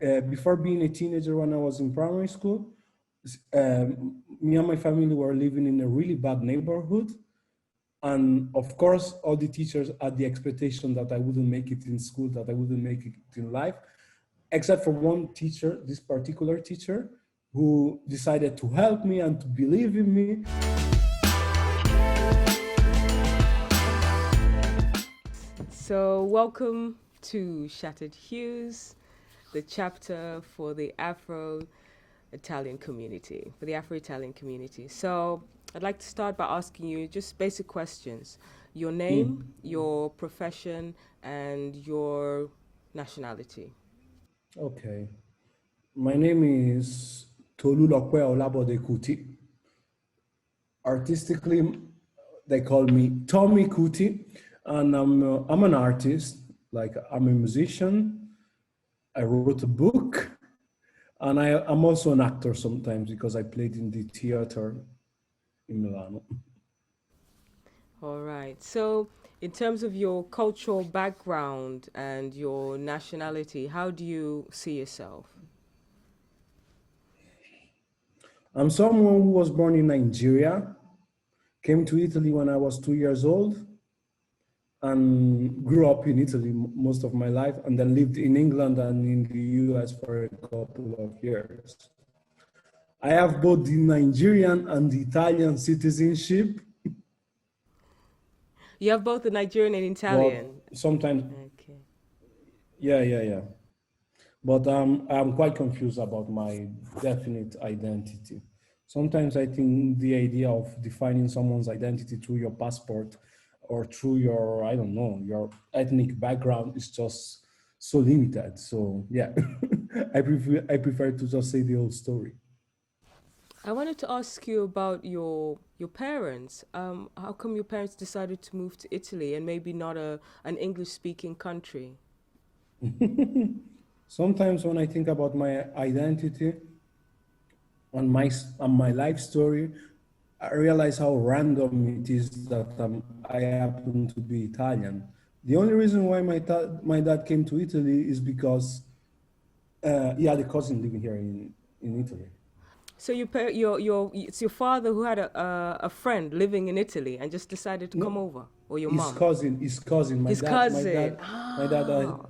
before being a teenager, when I was in primary school, me and my family were living in a really bad neighborhood. And of course, all the teachers had the expectation that I wouldn't make it in school, that I wouldn't make it in life, except for one teacher, this particular teacher, who decided to help me and to believe in me. So welcome to Shattered Hues, the chapter for the Afro-Italian community, So I'd like to start by asking you just basic questions. Your name, your profession, and your nationality. Okay. My name is Tolulope Olabode Kuti. Artistically, they call me Tommy Kuti, and I'm an artist. Like, I'm a musician. I wrote a book, and I'm also an actor sometimes because I played in the theater in Milano. All right. So in terms of your cultural background and your nationality, how do you see yourself? I'm someone who was born in Nigeria, came to Italy when I was 2 years old, and grew up in Italy most of my life, and then lived in England and in the US for a couple of years. I have both the Nigerian and the Italian citizenship. You have both the Nigerian and Italian. But sometimes, Okay. yeah. But I'm quite confused about my definite identity. Sometimes I think the idea of defining someone's identity through your passport or through your, I don't know, your ethnic background is just so limited. So yeah, I prefer to just say the whole story. I wanted to ask you about your parents. How come your parents decided to move to Italy and maybe not an English speaking country? Sometimes when I think about my identity and my life story, I realize how random it is that I happen to be Italian. The only reason why my dad came to Italy is because he had a cousin living here in Italy. So it's your father who had a friend living in Italy and just decided to come over, or your His mom? cousin. His cousin. My dad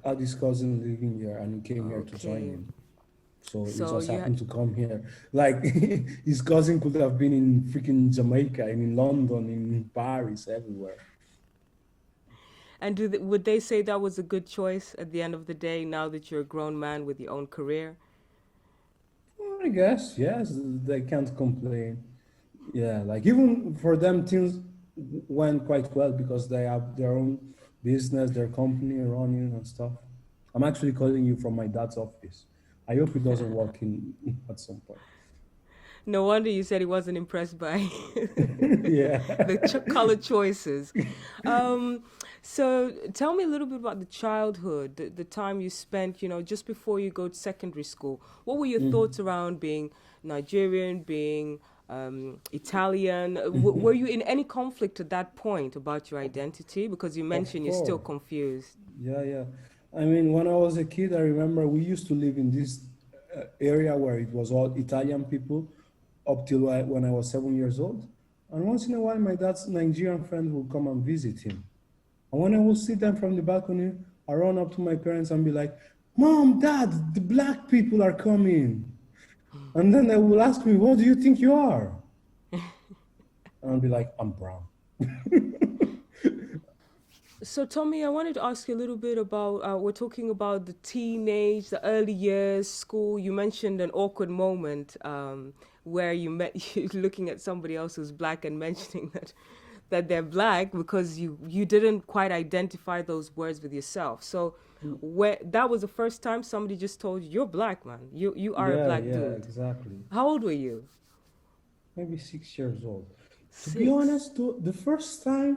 had his cousin living here, and he came here to join Okay. him. So he So just you happened to come here. Like, his cousin could have been in freaking Jamaica, and in London, in Paris, everywhere. and would they say that was a good choice at the end of the day? Now that you're a grown man with your own career. Well, I guess yes, they can't complain. Yeah, like even for them, things went quite well because they have their own business, their company running and stuff. I'm actually calling you from my dad's office. I hope it doesn't work in at some point. No wonder you said he wasn't impressed by Yeah. the color choices. Um, so tell me a little bit about the childhood, the time you spent, just before you go to secondary school. What were your thoughts around being Nigerian, being Italian? Were you in any conflict at that point about your identity? Because you Of mentioned you're still course. confused. Yeah. I mean, when I was a kid, I remember we used to live in this area where it was all Italian people up till when I was 7 years old. And once in a while, my dad's Nigerian friend would come and visit him. And when I would see them from the balcony, I run up to my parents and be like, "Mom, Dad, the black people are coming." And then they will ask me, "What do you think you are?" And I'll be like, "I'm brown." So, Tommy, I wanted to ask you a little bit about, we're talking about the teenage, the early years, school. You mentioned an awkward moment where you met, you looking at somebody else who's black and mentioning that they're black because you didn't quite identify those words with yourself. So, that was the first time somebody just told you, "You're black, man. You are a black Yeah, dude." exactly. How old were you? Maybe 6 years old. To be 6. honest, the first time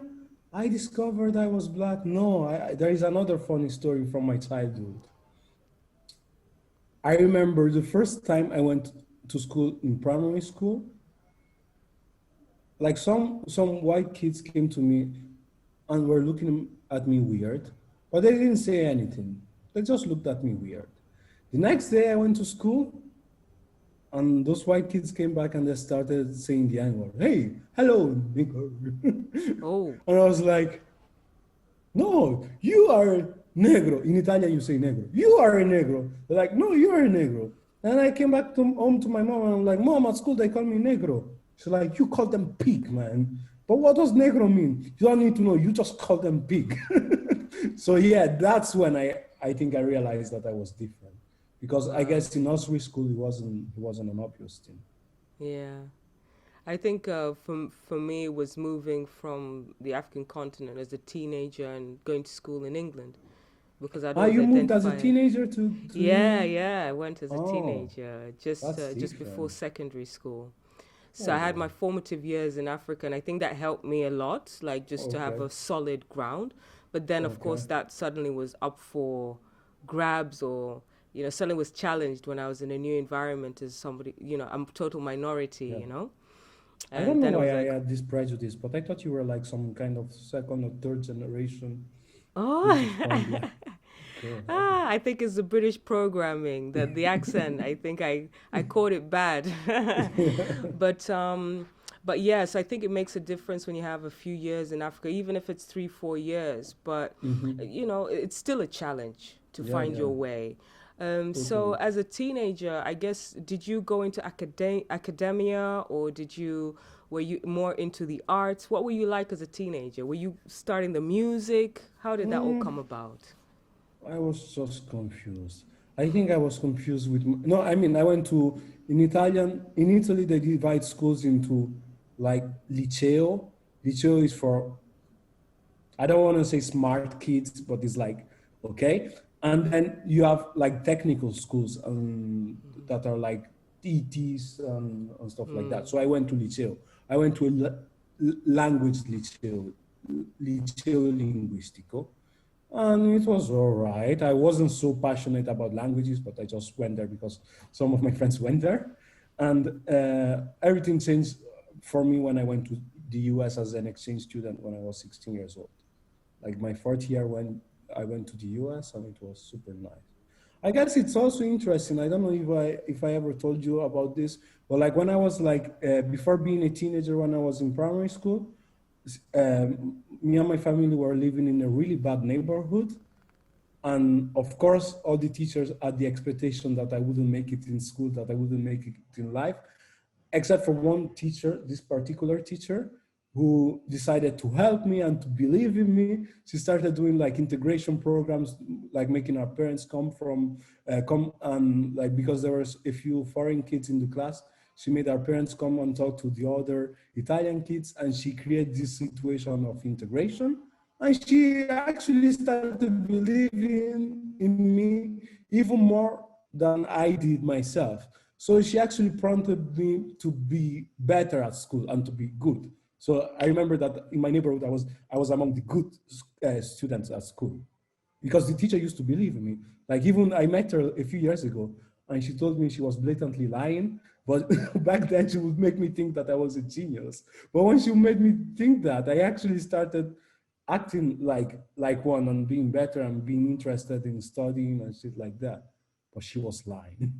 I discovered I was black, no, there is another funny story from my childhood. I remember the first time I went to school in primary school, like some white kids came to me and were looking at me weird, but they didn't say anything. They just looked at me weird. The next day I went to school, and those white kids came back and they started saying the N-word. Hey, hello, nigger. Oh, And I was like, no, you are negro. In Italian, you say negro. You are a negro. They're like, no, you are a negro. And I came back to home to my mom and I'm like, Mom, at school they call me negro. She's like, you call them pig, man. But what does negro mean? You don't need to know. You just call them pig. So yeah, that's when I think I realized that I was different. Because I wow. guess in nursery school it wasn't an obvious thing. Yeah. I think for me it was moving from the African continent as a teenager and going to school in England because I'd Ah, always you moved as a identify. teenager Yeah, to yeah. I went as a oh, teenager, that's just before different. secondary school. So I had Oh, my formative years in Africa, and I think that helped me a lot, like just to have okay, a solid ground. But then, of okay. course, that suddenly was up for grabs, or suddenly was challenged when I was in a new environment as somebody. I'm total minority, Yeah. I and don't know then it why was I like, had this prejudice, but I thought you were like some kind of second or third generation British oh. born black girl. I think it's the British programming, that the accent. I think I caught it bad, but but yes, I think it makes a difference when you have a few years in Africa, even if it's 3 4 years. But Hmm. it's still a challenge to Yeah, find yeah, your way. So totally. as a teenager, I guess, did you go into academia, or were you more into the arts? What were you like as a teenager? Were you starting the music? How did that all come Mm, about? I was just confused. I think I was confused with, no, I mean, I went to, in Italian, in Italy, they divide schools into like liceo. Liceo is for, I don't want to say smart kids, but it's like, okay. And then you have like technical schools that are like TTs and stuff like that. Mm. So I went to liceo. I went to a language liceo, liceo linguistico. And it was all right. I wasn't so passionate about languages, but I just went there because some of my friends went there. And everything changed for me when I went to the US as an exchange student when I was 16 years old. Like my fourth year when I went to the US, and it was super nice. I guess it's also interesting. I don't know if I ever told you about this, but like when I was like before being a teenager, when I was in primary school, me and my family were living in a really bad neighborhood, and of course, all the teachers had the expectation that I wouldn't make it in school, that I wouldn't make it in life, except for one teacher, this particular teacher, who decided to help me and to believe in me. She started doing like integration programs, like making our parents come and like, because there was a few foreign kids in the class, she made our parents come and talk to the other Italian kids, and she created this situation of integration. And she actually started believing in me even more than I did myself. So she actually prompted me to be better at school and to be good. So I remember that in my neighborhood, I was among the good students at school because the teacher used to believe in me. Like even I met her a few years ago, and she told me she was blatantly lying. But back then, she would make me think that I was a genius. But when she made me think that, I actually started acting like one and being better and being interested in studying and shit like that. But she was lying.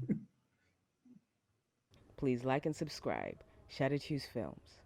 Please like and subscribe. Shout at Hues Films.